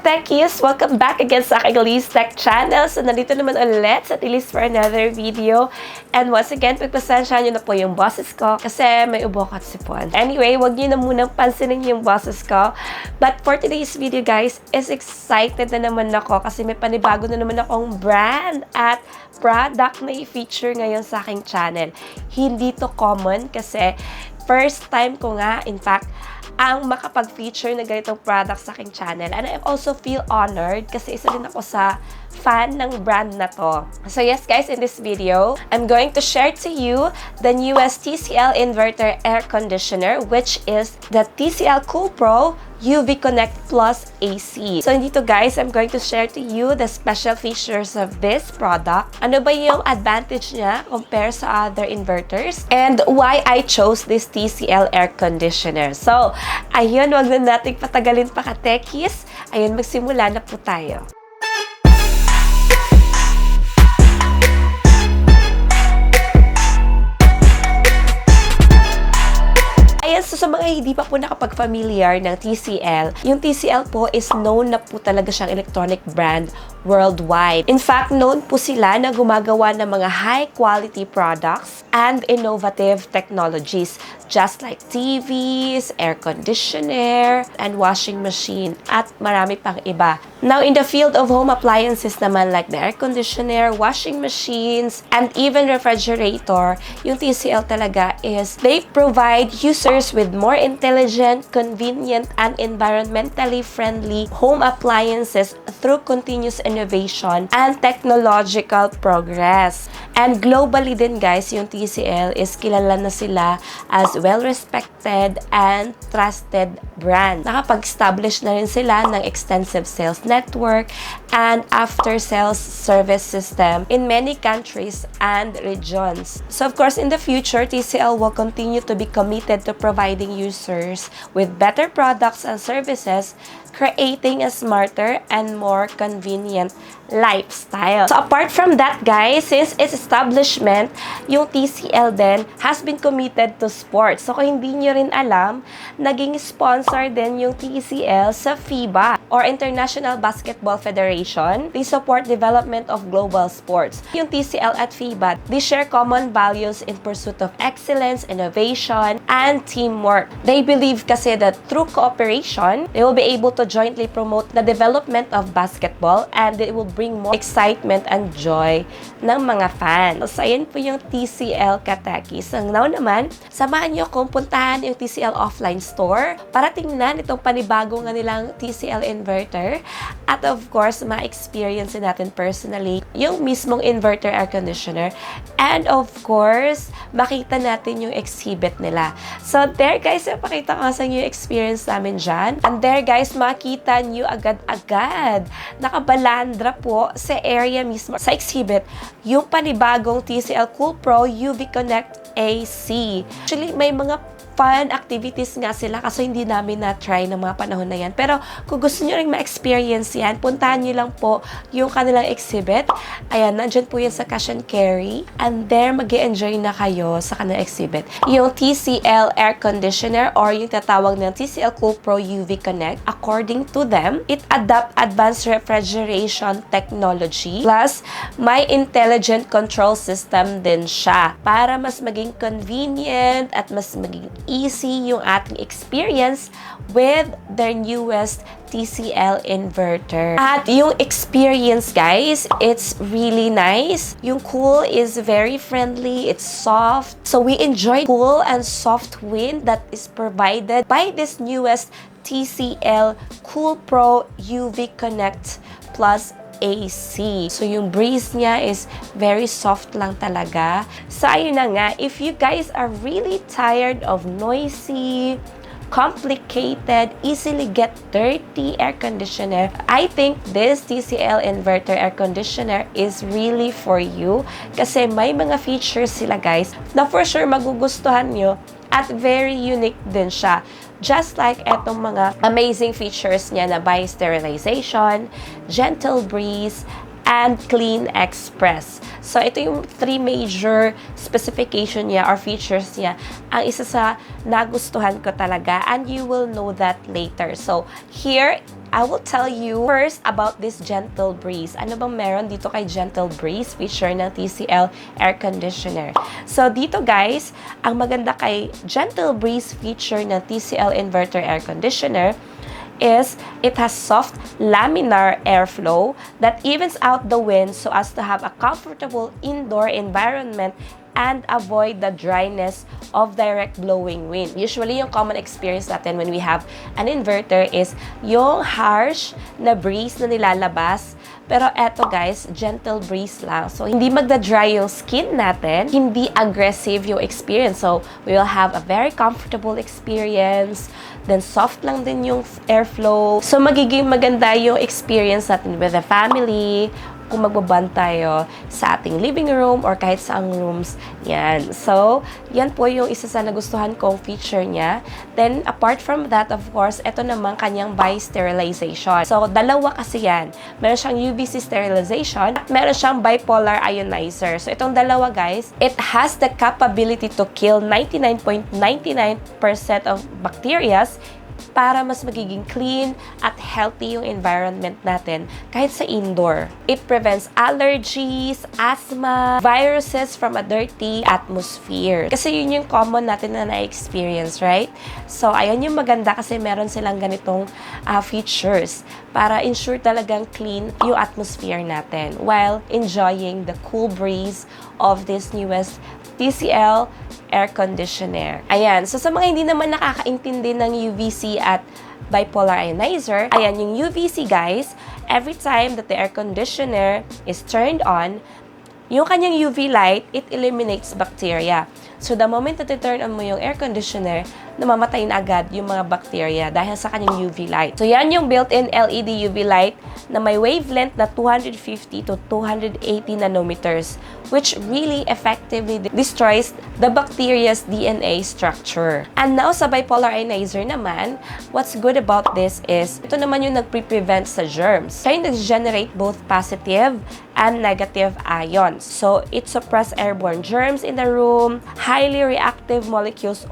Techies! Welcome back again sa aking Elise Tech channel. So, nandito naman ulit sa Elise for another video. And once again, pagpasensya nyo na po yung boses ko kasi may ubok at sipon. Anyway, wag nyo na munang pansinin yung boses ko. But for today's video, guys, is excited na naman ako kasi may panibago na naman akong brand at product na i-feature ngayon sa aking channel. Hindi to common kasi first time ko nga, in fact, ang makapag-feature na ganitong product sa aking channel. And I also feel honored kasi isa din ako sa fan ng brand na to. So yes guys, in this video, I'm going to share to you the newest TCL Inverter air conditioner, which is the TCL CoolPro UV Connect Plus AC. So dito guys, I'm going to share to you the special features of this product. Ano ba yung advantage niya compare sa other inverters? And why I chose this TCL air conditioner. So, ayun, wag na nating patagalin pa ka-techies. Ayun, magsimula na po tayo. Ayan, so sa mga hindi pa po nakapag-familiar ng TCL, yung TCL po is known na po talaga siyang electronic brand worldwide. In fact, known po sila na gumagawa ng mga high-quality products and innovative technologies, just like TVs, air conditioner, and washing machine, at marami pang iba. Now, in the field of home appliances naman like the air conditioner, washing machines, and even refrigerator, yung TCL talaga is they provide users with more intelligent, convenient, and environmentally friendly home appliances through continuous innovation and technological progress. And globally din guys, yung TCL is kilala na sila as well-respected and trusted brand. Nakapag-establish na rin sila ng extensive sales network and after-sales service system in many countries and regions. So of course, in the future, TCL will continue to be committed to providing users with better products and services, creating a smarter and more convenient lifestyle. So apart from that guys, since its establishment, yung TCL din has been committed to sports. So kung hindi nyo rin alam, naging sponsor din yung TCL sa FIBA or International Basketball Federation. They support development of global sports. Yung TCL at FIBA, they share common values in pursuit of excellence, innovation, and teamwork. They believe kasi that through cooperation, they will be able to jointly promote the development of basketball and it will bring more excitement and joy ng mga fans. So, ayan po yung TCL ka-techies. So, now naman, samahan nyo kung puntahan yung TCL offline store para tingnan itong panibago nga nilang TCL inverter at of course, ma-experience natin personally yung mismong inverter air conditioner and of course, makita natin yung exhibit nila. So, there guys, pakita ko sa inyo yung experience namin dyan. And there guys, makita nyo agad-agad. Nakabalandra po sa area mismo, sa exhibit, yung panibagong TCL CoolPro UV Connect AC. Actually, may mga fun activities nga sila kasi hindi namin na-try ng mga panahon na yan. Pero kung gusto nyo rin ma-experience yan, puntahan nyo lang po yung kanilang exhibit. Ayan, nandyan po yan sa cash and carry. And there, mag-i-enjoy na kayo sa kanilang exhibit. Yung TCL air conditioner or yung tatawag ng TCL CoolPro UV Connect, according to them, it adapt advanced refrigeration technology plus may intelligent control system din siya para mas maging convenient at mas maging easy yung ating experience with their newest TCL inverter. At yung experience guys, it's really nice. Yung cool is very friendly, it's soft. So we enjoy cool and soft wind that is provided by this newest TCL CoolPro UV Connect Plus AC. So, yung breeze niya is very soft lang talaga. So, ayun na nga, if you guys are really tired of noisy, complicated, easily get dirty air conditioner, I think this TCL Inverter air conditioner is really for you kasi may mga features sila guys na for sure magugustuhan nyo at very unique din siya. Just like etong mga amazing features niya na Bi-Sterilization, gentle breeze, and Clean Express. So, ito yung 3 major specification niya or features niya. Ang isa sa nagustuhan ko talaga, and you will know that later. So, here, I will tell you first about this Gentle Breeze. Ano bang meron dito kay Gentle Breeze feature ng TCL air conditioner? So, dito guys, ang maganda kay Gentle Breeze feature ng TCL Inverter air conditioner is it has soft laminar airflow that evens out the wind so as to have a comfortable indoor environment and avoid the dryness of direct blowing wind. Usually, yung common experience natin when we have an inverter is yung harsh na breeze na nilalabas. Pero eto guys, gentle breeze lang. So, hindi magda-dry yung skin natin. Hindi aggressive yung experience. So, we will have a very comfortable experience. Then, soft lang din yung airflow. So, magiging maganda yung experience natin with the family, kung magbaband tayo sa ating living room or kahit saang rooms. Yan. So, yan po yung isa sa nagustuhan kong feature niya. Then, apart from that, of course, ito naman kanyang Bi-Sterilization. So, dalawa kasi yan. Meron siyang UVC sterilization at meron siyang bipolar ionizer. So, itong dalawa, guys, it has the capability to kill 99.99% of bacteria para mas magiging clean at healthy yung environment natin kahit sa indoor. It prevents allergies, asthma, viruses from a dirty atmosphere. Kasi yun yung common natin na na-experience, right? So, ayan yung maganda kasi meron silang ganitong features para ensure talagang clean yung atmosphere natin while enjoying the cool breeze of this newest TCL air conditioner. Ayan. So, sa mga hindi naman nakakaintindi ng UVC at bipolar ionizer, ayan, yung UVC, guys, every time that the air conditioner is turned on, yung kanyang UV light, it eliminates bacteria. So, the moment that you turn on mo yung air conditioner, namamatay na agad yung mga bacteria dahil sa kanyang UV light. So, yan yung built-in LED UV light na may wavelength na 250 to 280 nanometers, which really effectively destroys the bacteria's DNA structure. And now, sa bipolar ionizer naman, what's good about this is, ito naman yung nagpre-prevent sa germs. Kaya nag-generate both positive and negative ions. So, it suppresses airborne germs in the room, highly reactive molecules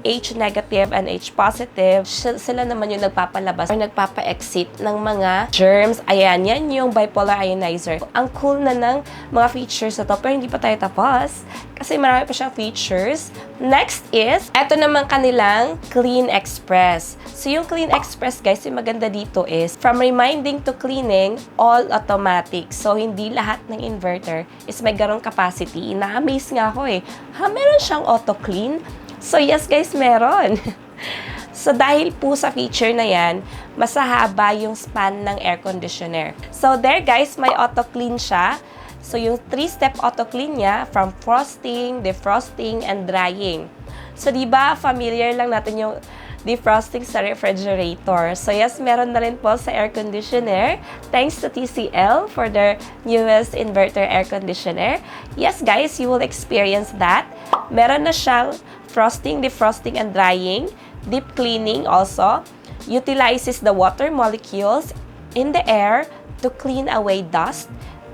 H negative and H positive, sila naman yung nagpapalabas or nagpapa-exit ng mga germs. Ayan, yan yung bipolar ionizer. Ang cool na ng mga features na to, pero hindi pa tayo tapos kasi marami pa siyang features. Next is, eto naman kanilang Clean Express. So, yung Clean Express, guys, yung maganda dito is, from reminding to cleaning, all automatic. So, hindi lahat ng inverter is may garong capacity. Na-amaze nga ako eh. Meron siyang auto-clean? So, yes guys, meron. So, dahil po sa feature na yan, mas haba yung span ng air conditioner. So, there guys, may auto-clean siya. So, yung 3-step auto-clean niya from frosting, defrosting, and drying. So, di ba familiar lang natin yung defrosting sa refrigerator. So, yes, meron na rin po sa air conditioner. Thanks to TCL for their newest inverter air conditioner. Yes, guys, you will experience that. Meron na siyang frosting, defrosting, and drying. Deep cleaning also. Utilizes the water molecules in the air to clean away dust,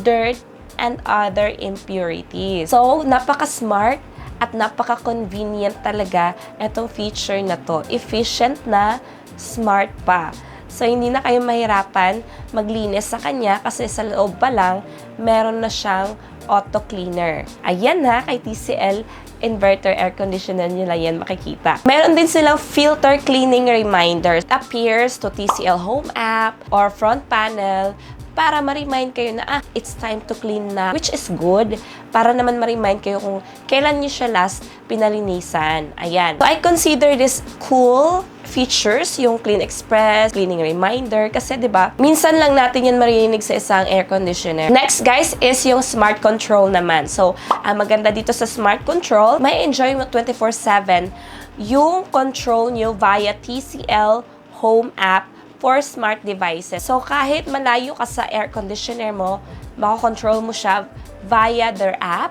dirt, and other impurities. So, napaka-smart at napaka-convenient talaga itong feature na to. Efficient na, smart pa. So, hindi na kayo mahirapan maglinis sa kanya kasi sa loob pa lang, meron na siyang auto cleaner. Ayan na, kay TCL Inverter air conditioner nila yan makikita. Meron din silang filter cleaning reminder. It appears to TCL Home app or front panel para ma-remind kayo na, it's time to clean na, which is good. Para naman ma-remind kayo kung kailan nyo siya last pinalinisan. Ayan. So, I consider this cool features, yung Clean Express, cleaning reminder, kasi 'di ba? Minsan lang natin 'yan marinig sa isang air conditioner. Next, guys, is yung smart control naman. So, ang maganda dito sa smart control, may enjoy mo 24/7 yung control nyo via TCL Home app for smart devices. So, kahit malayo ka sa air conditioner mo, mako-control mo siya via their app.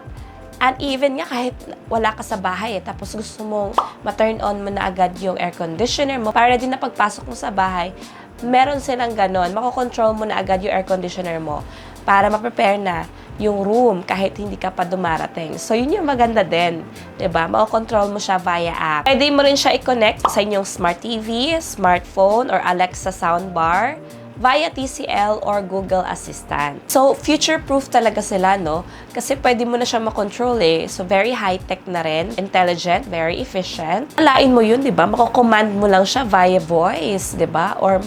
And even nga kahit wala ka sa bahay, tapos gusto mong ma-turn on mo na agad yung air conditioner mo, para din na pagpasok mo sa bahay, meron silang ganon. Mako-control mo na agad yung air conditioner mo para ma-prepare na yung room kahit hindi ka pa dumarating. So, yun yung maganda din. Diba? Mako-control mo siya via app. Pwede mo rin siya i-connect sa inyong smart TV, smartphone, or Alexa soundbar via TCL or Google Assistant. So, future-proof talaga sila, no? Kasi pwede mo na siya makontrol eh. So, very high-tech na rin. Intelligent, very efficient. Alain mo yun, di ba? Mako-command mo lang siya via voice, di ba? Or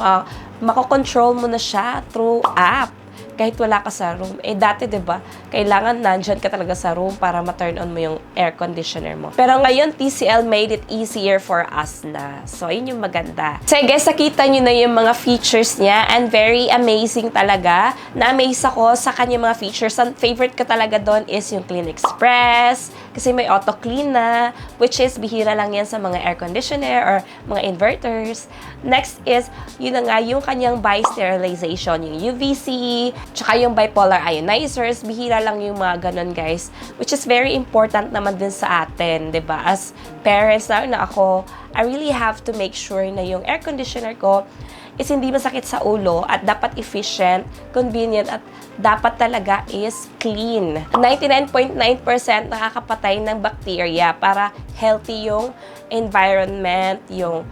mako-control mo na siya through app kahit wala ka sa room. Eh, dati, di ba, kailangan nandyan ka talaga sa room para ma-turn on mo yung air conditioner mo. Pero ngayon, TCL made it easier for us na. So, yun yung maganda. So, guys, nakita nyo na yung mga features niya and very amazing talaga. Na-amaze ako sa kanyang mga features. Ang favorite ko talaga doon is yung Clean Express, kasi may auto-clean na, which is bihira lang yan sa mga air conditioner or mga inverters. Next is, yun na nga, yung kanyang Bi-Sterilization, yung UVC, tsaka yung bipolar ionizers, bihira lang yung mga ganun, guys. Which is very important naman din sa atin, diba? As parents na ako, I really have to make sure na yung air conditioner ko is hindi masakit sa ulo at dapat efficient, convenient, at dapat talaga is clean. 99.9% nakakapatay ng bacteria para healthy yung environment, yung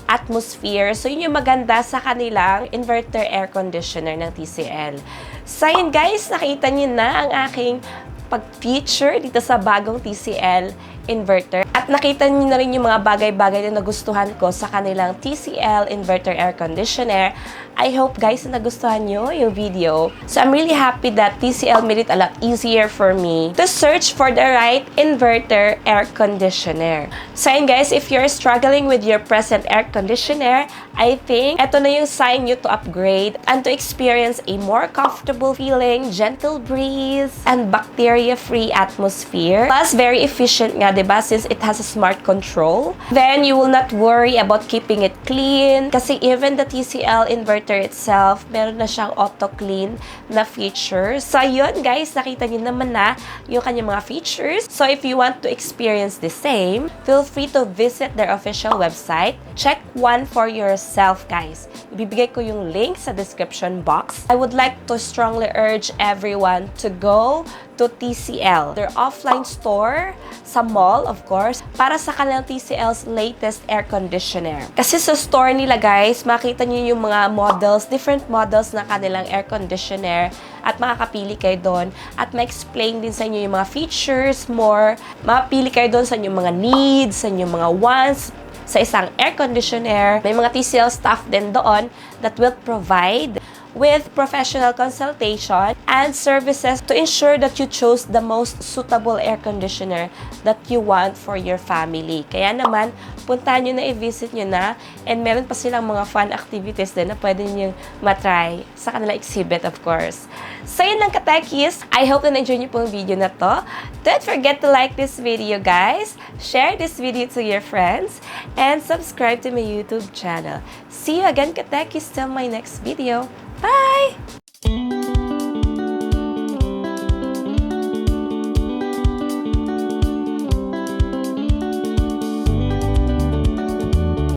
atmosphere. So, yun yung maganda sa kanilang inverter air conditioner ng TCL. So, yun guys, nakita niyo na ang aking pag-feature dito sa bagong TCL inverter. At nakita niyo na rin yung mga bagay-bagay na nagustuhan ko sa kanilang TCL inverter air conditioner. I hope guys na nagustuhan nyo yung video. So I'm really happy that TCL made it a lot easier for me to search for the right inverter air conditioner. So yun guys, if you're struggling with your present air conditioner, I think ito na yung sign nyo to upgrade and to experience a more comfortable feeling, gentle breeze, and bacteria-free atmosphere. Plus, very efficient nga, diba? Since it has a smart control. Then, you will not worry about keeping it clean. Kasi even the TCL inverter itself, meron na siyang auto-clean na features. So, yun guys, nakita niyo naman na yung kanyang mga features. So, if you want to experience the same, feel free to visit their official website. Check one for yourself, guys. Ibibigay ko yung link sa description box. I would like to strongly urge everyone to go to TCL, their offline store sa mall, of course, para sa kanilang TCL's latest air conditioner. Kasi sa store nila, guys, makita niyo yung mga models, different models na kanilang air conditioner, at makakapili kayo doon at ma-explain din sa inyo yung mga features more. Mapili kayo doon sa inyong mga needs, sa inyong mga wants, sa isang air conditioner. May mga TCL staff din doon that will provide with professional consultation and services to ensure that you chose the most suitable air conditioner that you want for your family. Kaya naman, puntahan nyo na, i-visit nyo na, and meron pa silang mga fun activities din na pwede nyo matry sa kanilang exhibit, of course. So, yun lang ka-Techies. I hope na na-enjoy nyo po yung video na to. Don't forget to like this video, guys. Share this video to your friends. And subscribe to my YouTube channel. See you again, ka-Techies, till my next video. Bye!